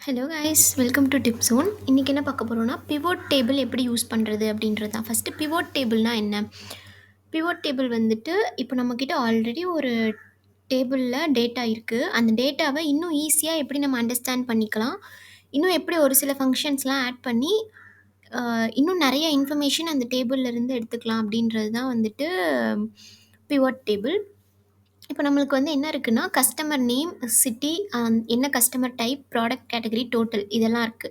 Hello guys, welcome to Tip Zone. இன்றைக்கி என்ன பார்க்க போகிறோம்னா, பிவோட் டேபிள் எப்படி யூஸ் பண்ணுறது அப்படின்றது தான். ஃபஸ்ட்டு பிவோட் டேபிள்னா என்ன? பிவோட் டேபிள் வந்துட்டு இப்போ நம்மக்கிட்ட ஆல்ரெடி ஒரு டேபிளில் டேட்டா இருக்குது. அந்த டேட்டாவை இன்னும் ஈஸியாக எப்படி நம்ம அண்டர்ஸ்டாண்ட் பண்ணிக்கலாம், இன்னும் எப்படி ஒரு சில ஃபங்க்ஷன்ஸ்லாம் ஆட் பண்ணி இன்னும் நிறைய இன்ஃபர்மேஷன் அந்த டேபிள்ல இருந்து எடுத்துக்கலாம் அப்படின்றது தான் வந்துட்டு பிவோட் டேபிள். இப்போ நம்மளுக்கு வந்து என்ன இருக்குன்னா, கஸ்டமர் நேம், சிட்டி, என்ன customer type, product category, total இதெல்லாம் இருக்கு.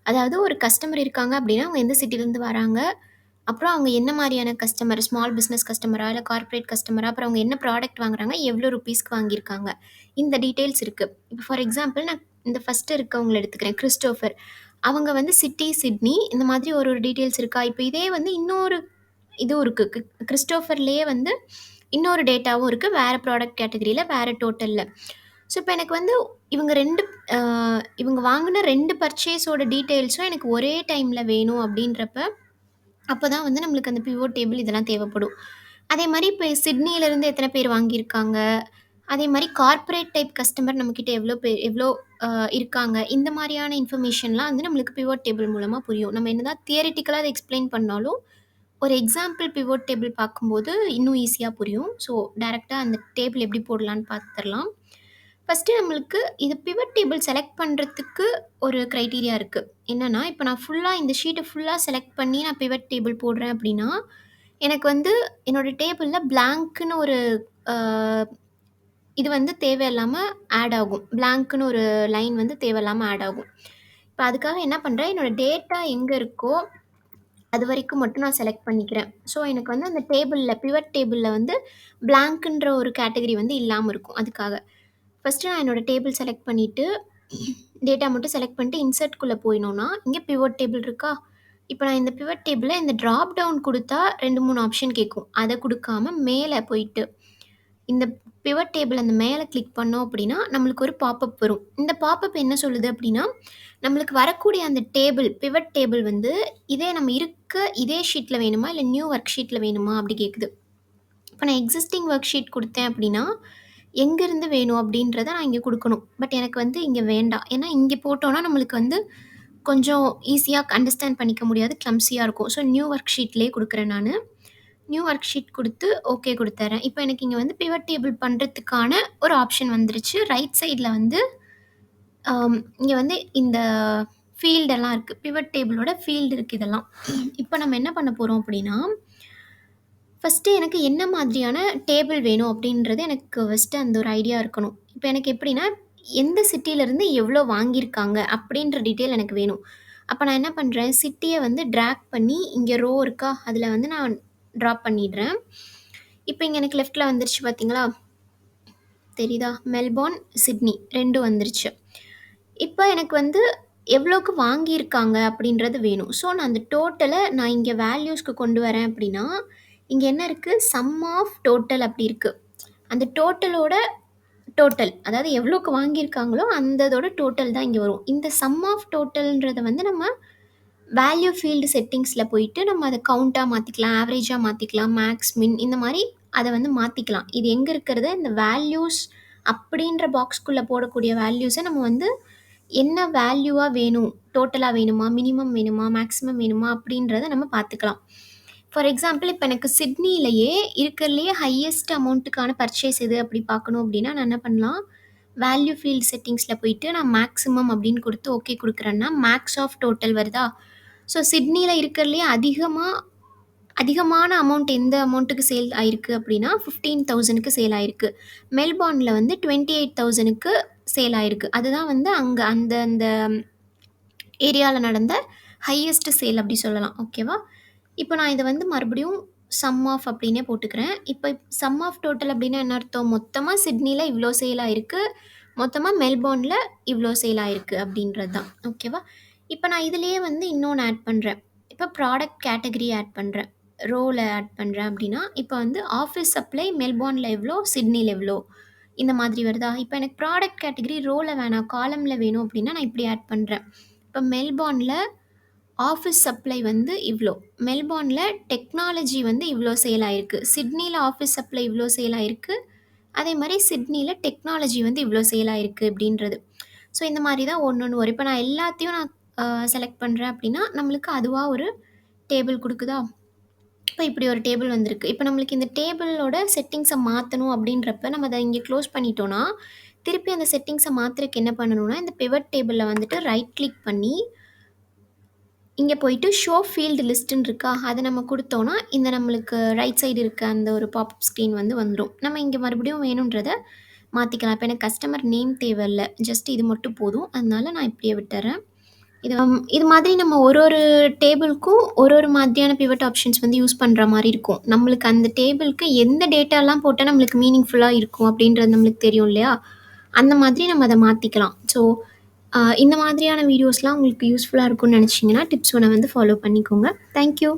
அதாவது ஒரு கஸ்டமர் இருக்காங்க அப்படின்னா, அவங்க எந்த சிட்டிலேருந்து வராங்க, அப்புறம் அவங்க என்ன மாரியான கஸ்டமர், ஸ்மால் பிசினஸ் கஸ்டமரா, இல்ல கார்ப்பரேட் கஸ்டமரா, அப்புறம் அவங்க என்ன ப்ராடக்ட் வாங்குறாங்க, எவ்வளோ ரூப்பீஸ்க்கு வாங்கியிருக்காங்க. இந்த டீட்டெயில்ஸ் இருக்கு. இப்போ ஃபார் எக்ஸாம்பிள் நான் இந்த ஃபர்ஸ்ட் இருக்கவங்கள எடுத்துக்கிறேன். கிறிஸ்டோஃபர். அவங்க வந்து சிட்டி, சிட்னி இந்த மாதிரி ஒரு ஒரு டீட்டெயில்ஸ் இருக்கா. இப்போ இதே வந்து இன்னொரு இதுவும் இருக்கு. கிறிஸ்டோஃபர்லேயே வந்து இன்னொரு டேட்டாவும் இருக்கு. வேற ப்ராடக்ட் கேட்டகரியில, வேற டோட்டல்ல. ஸோ, இப்ப எனக்கு வந்து இவங்க 2 அ இவங்க வாங்குன 2 பர்ச்சேஸோட டீட்டெயில்ஸும் எனக்கு ஒரே டைம்ல வேணும் அப்படின்றப்ப, அப்பதான் வந்து நம்மளுக்கு அந்த பிவோட் டேபிள் இதெல்லாம் தேவைப்படும். அதே மாரி இப்ப சிட்னியிலருந்து எத்தன பேர் வாங்கியிருக்காங்க, அதே மாரி கார்ப்பரேட் டைப் கஸ்டமர் நம்மகிட்ட எவ்ளோ அ இருக்காங்க. இந்த மாரியான இன்ஃபர்மேஷன்லாம் வந்து நம்மளுக்கு பிவோட் டேபிள் மூலமா புரியும். நம்ம என்னதான் தியரிட்டிக்கலா அத எக்ஸ்ப்ளைன் பண்ணாலும், ஒரு எக்ஸாம்பிள் பிவோட் டேபிள் பார்க்கும்போது இன்னும் ஈஸியா புரியும். ஸோ, டைரக்ட்டா அந்த டேபிள் எப்படி போடலான்னு பார்த்துரலாம். ஃபர்ஸ்ட்டு நம்மளுக்கு இது பிவட் டேபிள் செலக்ட் பண்ணுறதுக்கு ஒரு கிரைட்டீரியா இருக்கு. என்னன்னா, இப்ப நான் இந்த ஷீட்ட ஃபுல்லா செலக்ட் பண்ணி நான் பிவட் டேபிள் போடுறேன் அப்படின்னா, எனக்கு வந்து என்னோட டேபிள்ல பிளாங்க்ன்னு ஒரு அ இது வந்து தேவையில்லாம ஆட் ஆகும். பிளாங்க்ன்னு ஒரு லைன் வந்து தேவையில்லாம ஆட் ஆகும். இப்ப அதுக்காக என்ன பண்றேன், என்னோட டேட்டா எங்க இருக்கோ அதுவரைக்கும் மட்டும் நான் செலக்ட் பண்ணிக்கிறேன். ஸோ, எனக்கு வந்து அந்த பிவட் டேபிள்ல வந்து பிளாங்க்ன்ற ஒரு கேட்டகரி வந்து இல்லாம இருக்கும். அதுக்காக. ஃபர்ஸ்ட்டு நான் என்னோட டேபிள் செலக்ட் பண்ணிட்டு, டேட்டா மட்டும் செலக்ட் பண்ணிட்டு இன்சர்ட்குள்ள போயினோம்னா, இங்க பிவோட் டேபிள் இருக்கா? இப்ப நான் இந்த பிவோட் டேபிள்ல இந்த ட்ராப் டவுன் குடுத்தா 2, 3 ஆப்ஷன் கேட்கும். அத குடுக்காம மேல போயிட்டு, இந்த பிவட் டேபிள் அந்த மேல கிளிக் பண்ணோம் அப்படின்னா, நம்மளுக்கு ஒரு பாப்பப் வரும். இந்த பாப்பப் என்ன சொல்லுது அப்படின்னா, நம்மளுக்கு வரக்கூடிய அந்த பிவட் டேபிள் வந்து நம்ம இதே ஷீட்ல வேணுமா? இல்ல நியூ ஒர்க் ஷீட்ல வேணுமா? அப்படி கேட்குது. இப்ப நான் எக்ஸிஸ்டிங் ஒர்க் ஷீட் குடுத்தேன் அப்படின்னா, எங்கேருந்து வேணும் அப்படின்றத நான் இங்க குடுக்கணும். பட் எனக்கு வந்து இங்க வேண்டாம். ஏன்னா, இங்க போட்டோம்னா நம்மளுக்கு வந்து கொஞ்சம் ஈஸியா அண்டர்ஸ்டாண்ட் பண்ணிக்க முடியாது. கிளம்ப்ஸியா இருக்கும். ஸோ, நியூ ஒர்க் ஷீட்லயே குடுக்குறேன் நானு. நியூ ஒர்க் ஷீட் குடுத்து ஓகே குடுத்துர்றேன். இப்ப எனக்கு இங்க வந்து பிவட் டேபிள் பண்றதுக்கான ஒரு ஆப்ஷன் வந்துருச்சு. ரைட் சைட்ல வந்து இங்க வந்து இந்த ஃபீல்டெல்லாம் இருக்கு. பிவட் டேபிளோட ஃபீல்டு இருக்கு இதெல்லாம். இப்ப நம்ம என்ன பண்ண போறோம் அப்படின்னா, ஃபர்ஸ்ட்டு எனக்கு என்ன மாதிரியான டேபிள் வேணும் அப்படின்றது எனக்கு ஃபர்ஸ்ட்டு அந்த ஒரு ஐடியா இருக்கணும். இப்ப எனக்கு எப்படின்னா, எந்த சிட்டிலருந்து எவ்வளோ வாங்கியிருக்காங்க அப்படின்ற டீட்டெயில் எனக்கு வேணும். அப்ப நான் என்ன பண்றேன், சிட்டிய வந்து டிராக் பண்ணி இங்க ரோ இருக்கா? அதுல வந்து நான் ட்ராப் பண்ணிடுறேன். இப்ப இங்க எனக்கு லெஃப்ட்ல வந்துருச்சு பார்த்தீங்களா? தெரியுதா? மெல்போர்ன், சிட்னி 2 வந்துருச்சு. இப்ப எனக்கு வந்து எவ்வளோக்கு வாங்கியிருக்காங்க அப்படின்றது வேணும். ஸோ, நான் அந்த டோட்டல நான் இங்க வேல்யூஸ்க்கு கொண்டு வரேன் அப்படின்னா, இங்க என்ன இருக்கு? சம் ஆஃப் டோட்டல் அப்படி இருக்கு. அந்த டோட்டலோட டோட்டல். அதாவது எவ்வளோக்கு வாங்கியிருக்காங்களோ, அந்ததோட டோட்டல் தான் இங்க வரும். இந்த சம் ஆஃப் டோட்டல்ன்றத வந்து நம்ம வேல்யூ ஃபீல்டு செட்டிங்ஸ்ல போயிட்டு நம்ம அத கவுண்ட்டா மாத்திக்கலாம், ஆவரேஜா மாத்திக்கலாம், மேக்ஸ், மின் இந்த மாரி அத வந்து மாத்திக்கலாம். இது எங்க இருக்கிறது? இந்த வேல்யூஸ் அப்படின்ற பாக்ஸ்க்குள்ள போடக்கூடிய வேல்யூஸ நம்ம வந்து என்ன வேல்யூவா வேணும்? டோட்டலா வேணுமா? மினிமம் வேணுமா? மேக்ஸிமம் வேணுமா? அப்படின்றத நம்ம பார்த்துக்கலாம். ஃபார் எக்ஸாம்பிள் இப்ப எனக்கு சிட்னிலயே இருக்கறதுலயே ஹையஸ்ட் அமௌண்ட்டுக்கான பர்ச்சேஸ் எது அப்படி பார்க்கணும் அப்படின்னா, நான் என்ன பண்ணலாம்? வேல்யூ ஃபீல்ட் செட்டிங்ஸ்ல போயிட்டு நான் மேக்ஸிமம் அப்படின்னு குடுத்து ஓகே குடுக்குறேன்னா, மேக்ஸ் ஆஃப் டோட்டல் வருதா? ஸோ, சிட்னில இருக்கறதுலயே அதிகமான அமௌண்ட் எந்த அமௌண்ட்டுக்கு சேல் ஆயிருக்கு அப்படின்னா, 15,000க்கு சேல் ஆயிருக்கு. மெல்போர்ன்ல வந்து 28,000க்கு சேல் ஆயிருக்கு. அதுதான் வந்து அங்க அந்த அந்த ஏரியால நடந்த ஹையஸ்ட் சேல் அப்படி சொல்லலாம். ஓகேவா? இப்ப நான் இத வந்து மறுபடியும் சம் ஆஃப் அப்படின்னே போட்டுக்கிறேன். இப்ப சம் ஆஃப் டோட்டல் அப்படின்னா என்ன அர்த்தம்? மொத்தமா சிட்னில இவ்ளோ சேல் ஆயிருக்கு. மொத்தமா மெல்போர்ன்ல இவ்ளோ சேல் ஆயிருக்கு அப்படின்றது தான். ஓகேவா? இப்ப நான் இதிலேயே வந்து இன்னொன்னு ஆட் பண்றேன். இப்ப ப்ராடக்ட் கேட்டகரி ஆட் பண்றேன். ரோல ஆட் பண்றேன் அப்படின்னா, இப்ப வந்து ஆஃபீஸ் சப்ளை மெல்போர்ன்ல எவ்ளோ? சிட்னில எவ்ளோ? இந்த மாதிரி வருதா? இப்ப எனக்கு ப்ராடக்ட் கேட்டகரி ரோல வேணாம், காலம்ல வேணும் அப்படின்னா நான் இப்படி ஆட் பண்றேன். இப்ப மெல்போர்ன்ல ஆஃபீஸ் சப்ளை வந்து இவ்ளோ. மெல்போர்ன்ல டெக்னாலஜி வந்து இவ்ளோ சேல் ஆயிருக்கு. சிட்னில ஆஃபீஸ் சப்ளை இவ்ளோ சேல் ஆயிருக்கு. அதே மாரி சிட்னில டெக்னாலஜி வந்து இவ்ளோ சேல் ஆயிருக்கு அப்படின்றது. ஸோ இந்த மாரி தான் ஒண்ணொண்ணு வரும். இப்ப நான் எல்லாத்தையும் நான் செலக்ட் பண்றேன் அப்படின்னா, நம்மளுக்கு அதுவா ஒரு டேபிள் குடுக்குதா? இப்ப இப்படி ஒரு டேபிள் வந்திருக்கு. இப்ப நம்மளுக்கு இந்த டேபிளோட செட்டிங்ஸ மாத்தணும் அப்படின்றப்ப, நம்ம அத இங்க க்ளோஸ் பண்ணிட்டோம்னா, திருப்பி அந்த செட்டிங்ஸ மாத்துறதுக்கு என்ன பண்ணணும்னா, இந்த பிவட் டேபிள்ல வந்துட்டு ரைட் கிளிக் பண்ணி, இங்க போயிட்டு ஷோ ஃபீல்ட் லிஸ்ட்ன்னு இருக்கா? அத நம்ம குடுத்தோம்னா, இந்த நம்மளுக்கு ரைட் சைடு இருக்க அந்த ஒரு பாப்அப் ஸ்க்ரீன் வந்து வந்துரும். நம்ம இங்க மறுபடியும் வேணுன்றத மாத்திக்கலாம். இப்ப எனக்கு கஸ்டமர் நேம் தேவையில்ல. ஜஸ்ட் இது மட்டும் போதும். அதனால நான் இப்படியே விட்டுர்றேன். இது மாதிரி நம்ம ஒரு ஒரு டேபிள்க்கும் ஒரு ஒரு மாதிரியான பிவட் ஆப்ஷன்ஸ் வந்து யூஸ் பண்ற மாரி இருக்கும். நம்மளுக்கு அந்த டேபிள்க்கு எந்த டேட்டாலாம் போட்டா நம்மளுக்கு மீனிங்ஃபுல்லா இருக்கும் அப்படின்றது நம்மளுக்கு தெரியும் இல்லையா? அந்த மாதிரி நம்ம அத மாத்திக்கலாம். ஸோ இந்த மாதிரியான வீடியோஸ்லாம் உங்களுக்கு யூஸ்ஃபுல்லா இருக்கும்னு நெனச்சீங்கன்னா, டிப்ஸ் ஒண்ண வந்து ஃபாலோ பண்ணிக்கோங்க. Thank you.